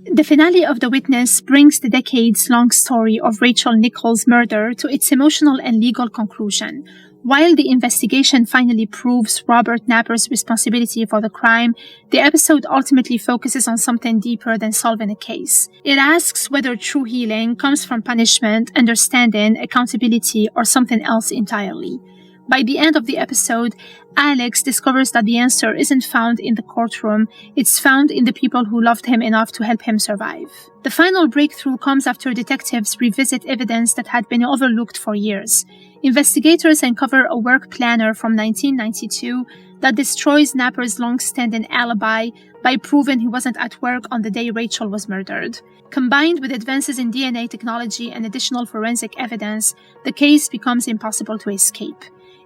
The finale of The Witness brings the decades-long story of Rachel Nichols' murder to its emotional and legal conclusion. While the investigation finally proves Robert Napper's responsibility for the crime, the episode ultimately focuses on something deeper than solving a case. It asks whether true healing comes from punishment, understanding, accountability, or something else entirely. By the end of the episode, Alex discovers that the answer isn't found in the courtroom, it's found in the people who loved him enough to help him survive. The final breakthrough comes after detectives revisit evidence that had been overlooked for years. Investigators uncover a work planner from 1992 that destroys Napper's long-standing alibi by proving he wasn't at work on the day Rachel was murdered. Combined with advances in DNA technology and additional forensic evidence, the case becomes impossible to escape.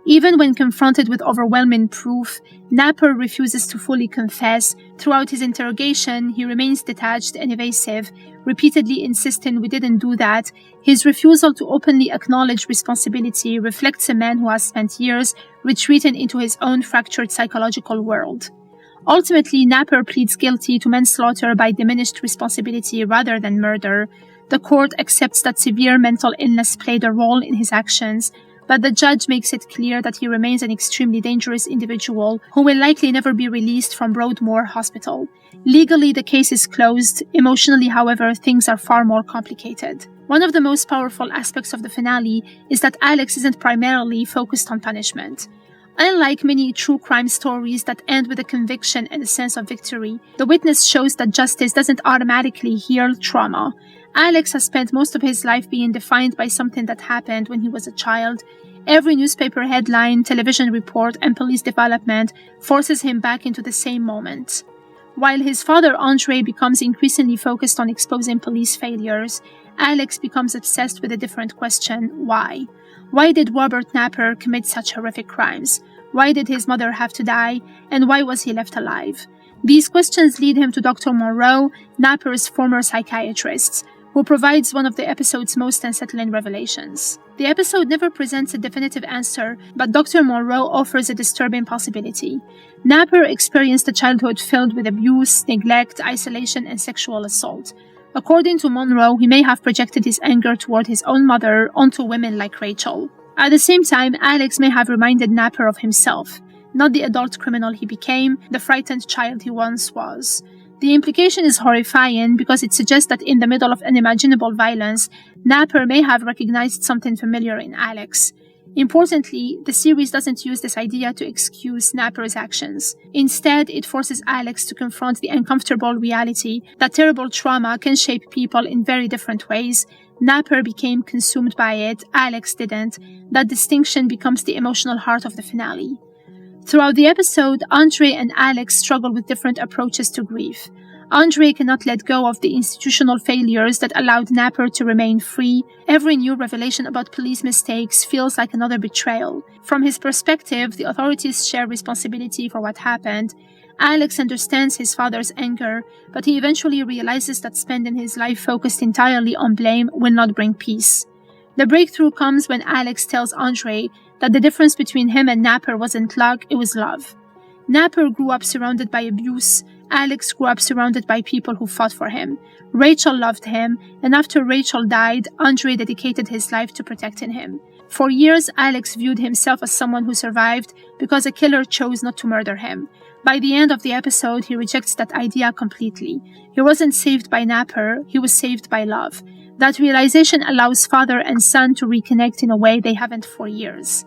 Even when confronted with overwhelming proof, Napper refuses to fully confess. Throughout his interrogation, he remains detached and evasive, repeatedly insisting we didn't do that. His refusal to openly acknowledge responsibility reflects a man who has spent years retreating into his own fractured psychological world. Ultimately, Napper pleads guilty to manslaughter by diminished responsibility rather than murder. The court accepts that severe mental illness played a role in his actions, but the judge makes it clear that he remains an extremely dangerous individual who will likely never be released from Broadmoor Hospital. Legally, the case is closed. Emotionally, however, things are far more complicated. One of the most powerful aspects of the finale is that Alex isn't primarily focused on punishment. Unlike many true crime stories that end with a conviction and a sense of victory, The Witness shows that justice doesn't automatically heal trauma. Alex has spent most of his life being defined by something that happened when he was a child. Every newspaper headline, television report, and police development forces him back into the same moment. While his father, Andre, becomes increasingly focused on exposing police failures, Alex becomes obsessed with a different question: why? Why did Robert Napper commit such horrific crimes? Why did his mother have to die? And why was he left alive? These questions lead him to Dr. Monroe, Napper's former psychiatrist, who provides one of the episode's most unsettling revelations. The episode never presents a definitive answer, but Dr. Monroe offers a disturbing possibility. Napper experienced a childhood filled with abuse, neglect, isolation, and sexual assault. According to Monroe, he may have projected his anger toward his own mother onto women like Rachel. At the same time, Alex may have reminded Napper of himself, not the adult criminal he became, the frightened child he once was. The implication is horrifying because it suggests that in the middle of unimaginable violence, Napper may have recognized something familiar in Alex. Importantly, the series doesn't use this idea to excuse Napper's actions. Instead, it forces Alex to confront the uncomfortable reality that terrible trauma can shape people in very different ways. Napper became consumed by it, Alex didn't. That distinction becomes the emotional heart of the finale. Throughout the episode, Andre and Alex struggle with different approaches to grief. Andre cannot let go of the institutional failures that allowed Napper to remain free. Every new revelation about police mistakes feels like another betrayal. From his perspective, the authorities share responsibility for what happened. Alex understands his father's anger, but he eventually realizes that spending his life focused entirely on blame will not bring peace. The breakthrough comes when Alex tells Andre that the difference between him and Napper wasn't luck, it was love. Napper grew up surrounded by abuse. Alex grew up surrounded by people who fought for him. Rachel loved him, and after Rachel died, Andre dedicated his life to protecting him. For years, Alex viewed himself as someone who survived because a killer chose not to murder him. By the end of the episode, he rejects that idea completely. He wasn't saved by Napper, he was saved by love. That realization allows father and son to reconnect in a way they haven't for years.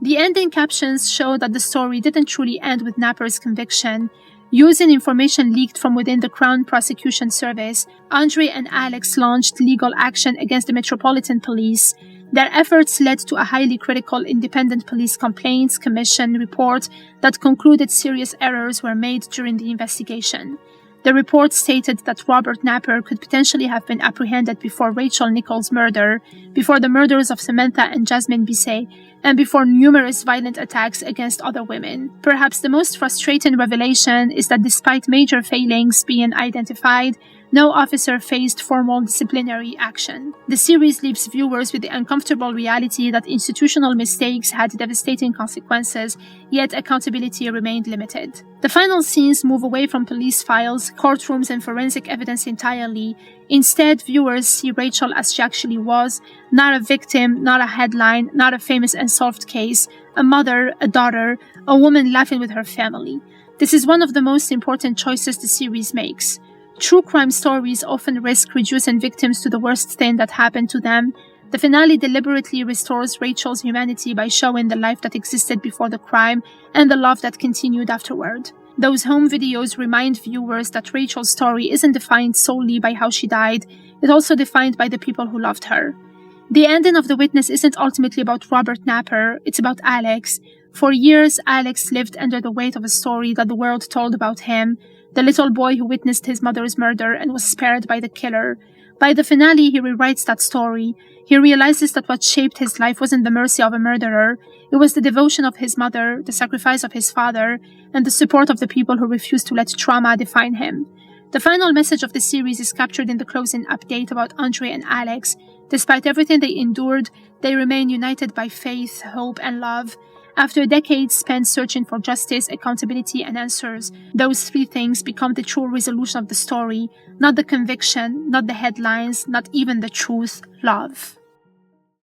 The ending captions show that the story didn't truly end with Napper's conviction. Using information leaked from within the Crown Prosecution Service, Andre and Alex launched legal action against the Metropolitan Police. Their efforts led to a highly critical Independent Police Complaints Commission report that concluded serious errors were made during the investigation. The report stated that Robert Napper could potentially have been apprehended before Rachel Nichols' murder, before the murders of Samantha and Jasmine Bisset, and before numerous violent attacks against other women. Perhaps the most frustrating revelation is that despite major failings being identified, No officer faced formal disciplinary action. The series leaves viewers with the uncomfortable reality that institutional mistakes had devastating consequences, yet accountability remained limited. The final scenes move away from police files, courtrooms, and forensic evidence entirely. Instead, viewers see Rachel as she actually was, not a victim, not a headline, not a famous unsolved case, a mother, a daughter, a woman laughing with her family. This is one of the most important choices the series makes. True crime stories often risk reducing victims to the worst thing that happened to them. The finale deliberately restores Rachel's humanity by showing the life that existed before the crime and the love that continued afterward. Those home videos remind viewers that Rachel's story isn't defined solely by how she died, it's also defined by the people who loved her. The ending of The Witness isn't ultimately about Robert Napper, it's about Alex. For years, Alex lived under the weight of a story that the world told about him, the little boy who witnessed his mother's murder and was spared by the killer. By the finale, he rewrites that story. He realizes that what shaped his life wasn't the mercy of a murderer, it was the devotion of his mother, the sacrifice of his father, and the support of the people who refused to let trauma define him. The final message of the series is captured in the closing update about Andre and Alex. Despite everything they endured, they remain united by faith, hope, and love. After decades spent searching for justice, accountability, and answers, those three things become the true resolution of the story, not the conviction, not the headlines, not even the truth: love.